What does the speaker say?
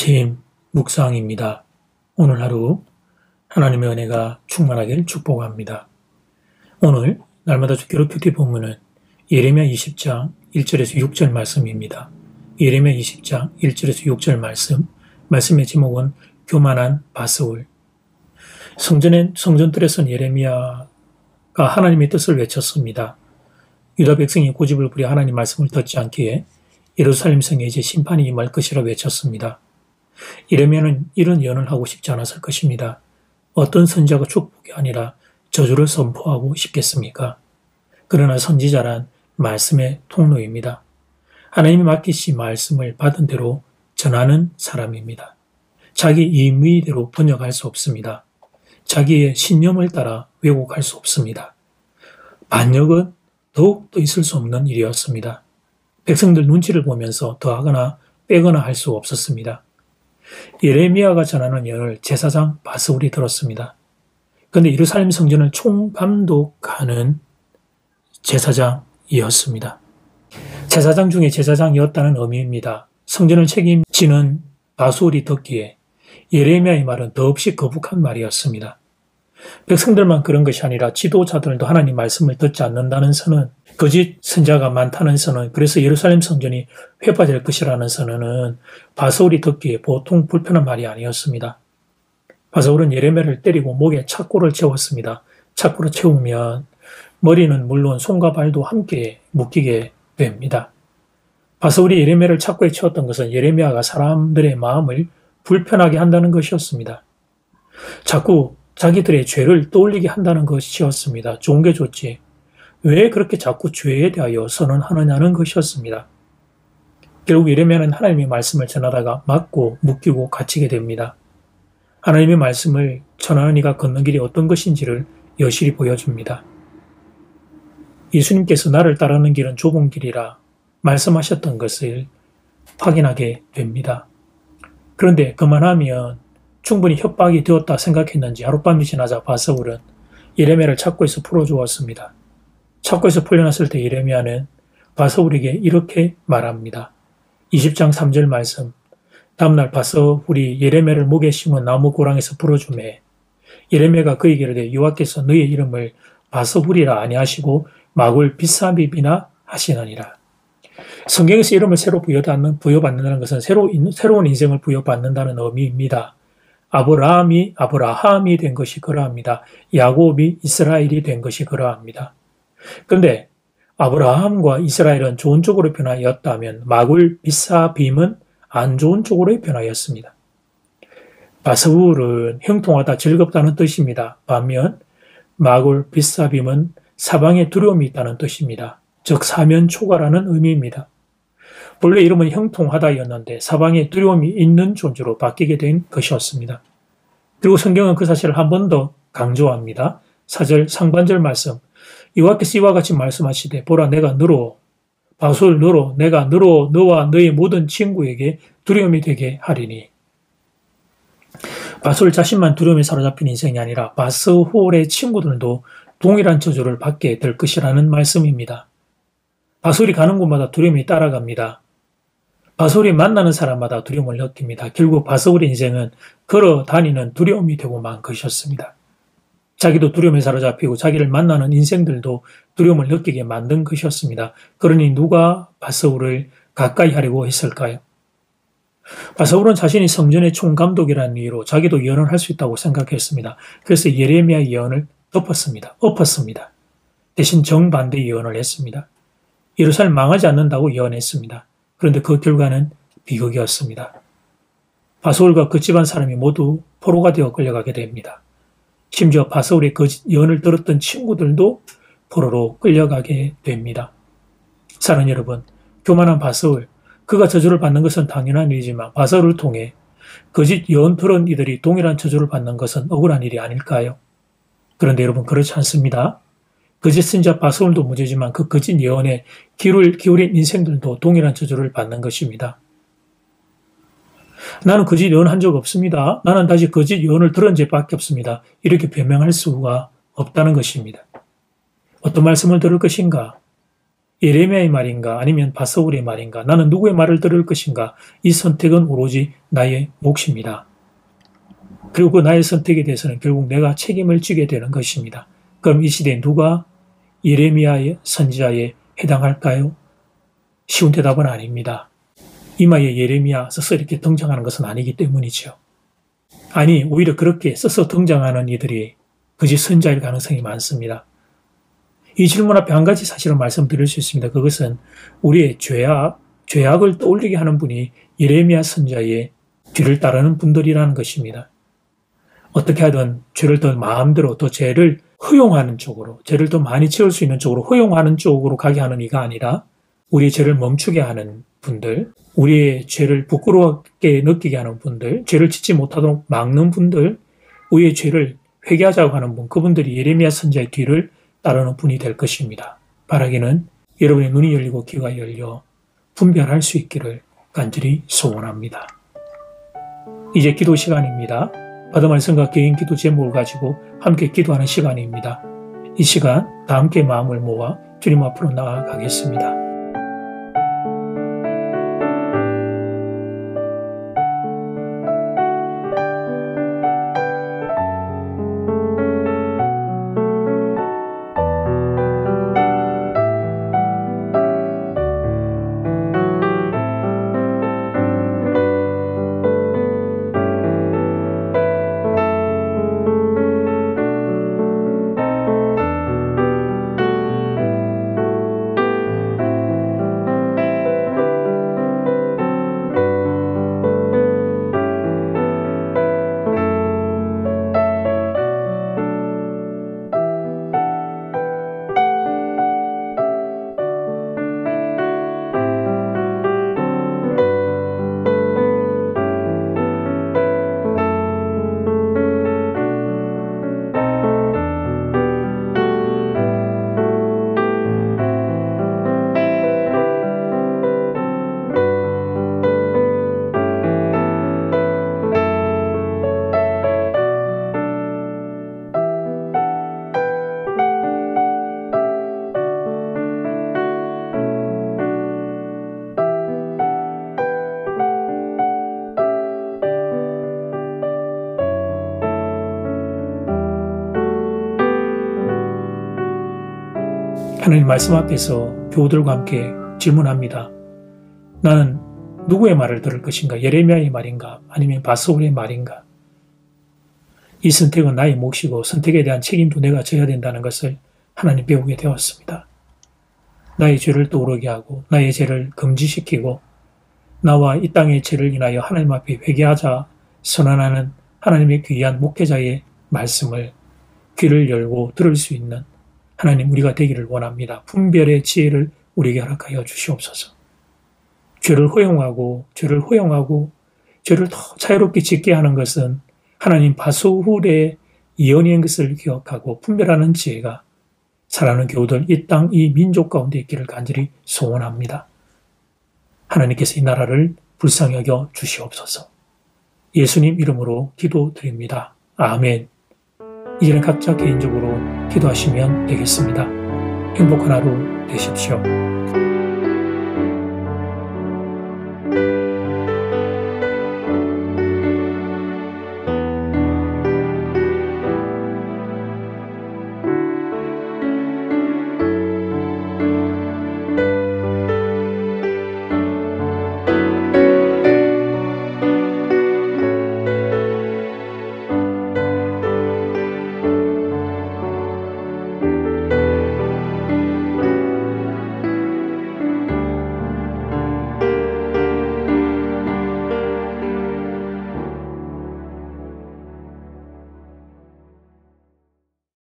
아침 묵상입니다. 오늘 하루 하나님의 은혜가 충만하기를 축복합니다. 오늘 날마다 주기로 큐티 본문은 예레미야 20장 1절에서 6절 말씀입니다. 예레미야 20장 1절에서 6절 말씀의 제목은 교만한 바스울. 성전뜰에 선 예레미야가 하나님의 뜻을 외쳤습니다. 유다 백성이 고집을 부려 하나님 말씀을 듣지 않기에 예루살렘 성에 이제 심판이 임할 것이라 외쳤습니다. 예레미야는 이런 예언을 하고 싶지 않았을 것입니다. 어떤 선지자가 축복이 아니라 저주를 선포하고 싶겠습니까? 그러나 선지자란 말씀의 통로입니다. 하나님이 맡기신 말씀을 받은 대로 전하는 사람입니다. 자기 임의대로 번역할 수 없습니다. 자기의 신념을 따라 왜곡할 수 없습니다. 반역은 더욱더 있을 수 없는 일이었습니다. 백성들 눈치를 보면서 더하거나 빼거나 할 수 없었습니다. 예레미야가 전하는 예언을 제사장 바스울이 들었습니다. 그런데 예루살렘 성전을 총감독하는 제사장이었습니다. 제사장 중에 제사장이었다는 의미입니다. 성전을 책임지는 바스울이 듣기에 예레미야의 말은 더없이 거북한 말이었습니다. 백성들만 그런 것이 아니라 지도자들도 하나님 말씀을 듣지 않는다는 선언, 거짓 선자가 많다는 선언, 그래서 예루살렘 성전이 회파될 것이라는 선언은 바스울이 듣기에 보통 불편한 말이 아니었습니다. 바스울은 예레미야를 때리고 목에 착고를 채웠습니다. 착고를 채우면 머리는 물론 손과 발도 함께 묶이게 됩니다. 바스울이 예레미야를 착고에 채웠던 것은 예레미야가 사람들의 마음을 불편하게 한다는 것이었습니다. 자꾸 자기들의 죄를 떠올리게 한다는 것이었습니다. 좋은 게 좋지. 왜 그렇게 자꾸 죄에 대하여 선언하느냐는 것이었습니다. 결국 예레미야는 하나님의 말씀을 전하다가 맞고 묶이고 갇히게 됩니다. 하나님의 말씀을 전하는 이가 걷는 길이 어떤 것인지를 여실히 보여줍니다. 예수님께서 나를 따르는 길은 좁은 길이라 말씀하셨던 것을 확인하게 됩니다. 그런데 그만하면 충분히 협박이 되었다 생각했는지 하룻밤이 지나자 바스울은 예레미야를 착고에서 풀어주었습니다. 착고에서 풀려났을 때 예레미야는 바스울에게 이렇게 말합니다. 20장 3절 말씀. 다음날 바스울이 예레미야를 목에 심은 나무 고랑에서 풀어주매 예레미야가 그에게 이르되 여호와께서 너의 이름을 바스울이라 아니하시고 마굴 비사비비나 하시느니라. 성경에서 이름을 새로 부여받는다는 것은 새로운 인생을 부여받는다는 의미입니다. 아브라함이 된 것이 그러합니다. 야곱이 이스라엘이 된 것이 그러합니다. 그런데 아브라함과 이스라엘은 좋은 쪽으로 변화하였다면 마굴 비사빔은 안 좋은 쪽으로 변화하였습니다. 바스울은 형통하다, 즐겁다는 뜻입니다. 반면 마굴 비사빔은 사방에 두려움이 있다는 뜻입니다. 즉 사면초가라는 의미입니다. 본래 이름은 형통하다였는데 사방에 두려움이 있는 존재로 바뀌게 된 것이었습니다. 그리고 성경은 그 사실을 한 번 더 강조합니다. 4절 상반절 말씀. 여호와께서 이와 같이 말씀하시되 보라 내가 바스울 내가 너와 너의 모든 친구에게 두려움이 되게 하리니. 바스울 자신만 두려움에 사로잡힌 인생이 아니라 바스홀의 친구들도 동일한 저주를 받게 될 것이라는 말씀입니다. 바스울이 가는 곳마다 두려움이 따라갑니다. 바스울이 만나는 사람마다 두려움을 느낍니다. 결국 바스울의 인생은 걸어 다니는 두려움이 되고 만 것이었습니다. 자기도 두려움에 사로잡히고 자기를 만나는 인생들도 두려움을 느끼게 만든 것이었습니다. 그러니 누가 바스울을 가까이 하려고 했을까요? 바스울은 자신이 성전의 총감독이라는 이유로 자기도 예언을 할 수 있다고 생각했습니다. 그래서 예레미야 예언을 엎었습니다. 대신 정반대 예언을 했습니다. 예루살렘 망하지 않는다고 예언했습니다. 그런데 그 결과는 비극이었습니다. 바스울과 그 집안 사람이 모두 포로가 되어 끌려가게 됩니다. 심지어 바스울의 그 예언을 들었던 친구들도 포로로 끌려가게 됩니다. 사랑하는 여러분, 교만한 바스울, 그가 저주를 받는 것은 당연한 일이지만 바스울을 통해 거짓 예언 들은 이들이 동일한 저주를 받는 것은 억울한 일이 아닐까요? 그런데 여러분 그렇지 않습니다. 거짓 선지자 바스울도 문제지만 그 거짓 예언에 귀를 기울인 인생들도 동일한 저주를 받는 것입니다. 나는 거짓 예언한 적 없습니다. 나는 다시 거짓 예언을 들은 적밖에 없습니다. 이렇게 변명할 수가 없다는 것입니다. 어떤 말씀을 들을 것인가? 예레미야의 말인가 아니면 바스홀의 말인가, 나는 누구의 말을 들을 것인가, 이 선택은 오로지 나의 몫입니다. 그리고 그 나의 선택에 대해서는 결국 내가 책임을 지게 되는 것입니다. 그럼 이 시대에 누가 예레미야의 선지자에 해당할까요? 쉬운 대답은 아닙니다. 이마에 예레미야 써서 이렇게 등장하는 것은 아니기 때문이죠. 아니, 오히려 그렇게 써서 등장하는 이들이 거짓 선지자일 가능성이 많습니다. 이 질문 앞에 한 가지 사실을 말씀드릴 수 있습니다. 그것은 우리의 죄악을 떠올리게 하는 분이 예레미야 선지자의 뒤를 따르는 분들이라는 것입니다. 어떻게 하든 죄를 더 마음대로, 더 죄를 허용하는 쪽으로, 죄를 더 많이 지을 수 있는 쪽으로 허용하는 쪽으로 가게 하는 이가 아니라 우리의 죄를 멈추게 하는 분들, 우리의 죄를 부끄럽게 느끼게 하는 분들, 죄를 짓지 못하도록 막는 분들, 우리의 죄를 회개하자고 하는 분, 그분들이 예레미야 선지자의 뒤를 따르는 분이 될 것입니다. 바라기는 여러분의 눈이 열리고 귀가 열려 분별할 수 있기를 간절히 소원합니다. 이제 기도 시간입니다. 받은 말씀과 개인 기도 제목을 가지고 함께 기도하는 시간입니다. 이 시간 다 함께 마음을 모아 주님 앞으로 나아가겠습니다. 하나님 말씀 앞에서 교우들과 함께 질문합니다. 나는 누구의 말을 들을 것인가? 예레미야의 말인가? 아니면 바스홀의 말인가? 이 선택은 나의 몫이고 선택에 대한 책임도 내가 져야 된다는 것을 하나님 배우게 되었습니다. 나의 죄를 떠오르게 하고 나의 죄를 금지시키고 나와 이 땅의 죄를 인하여 하나님 앞에 회개하자 선언하는 하나님의 귀한 목회자의 말씀을 귀를 열고 들을 수 있는 하나님 우리가 되기를 원합니다. 분별의 지혜를 우리에게 허락하여 주시옵소서. 죄를 허용하고 죄를 더 자유롭게 짓게 하는 것은 하나님 바스홀의 예언인 것을 기억하고 분별하는 지혜가 사랑하는 교우들 이 땅 이 민족 가운데 있기를 간절히 소원합니다. 하나님께서 이 나라를 불쌍히 여겨 주시옵소서. 예수님 이름으로 기도드립니다. 아멘. 이제는 각자 개인적으로 기도하시면 되겠습니다. 행복한 하루 되십시오.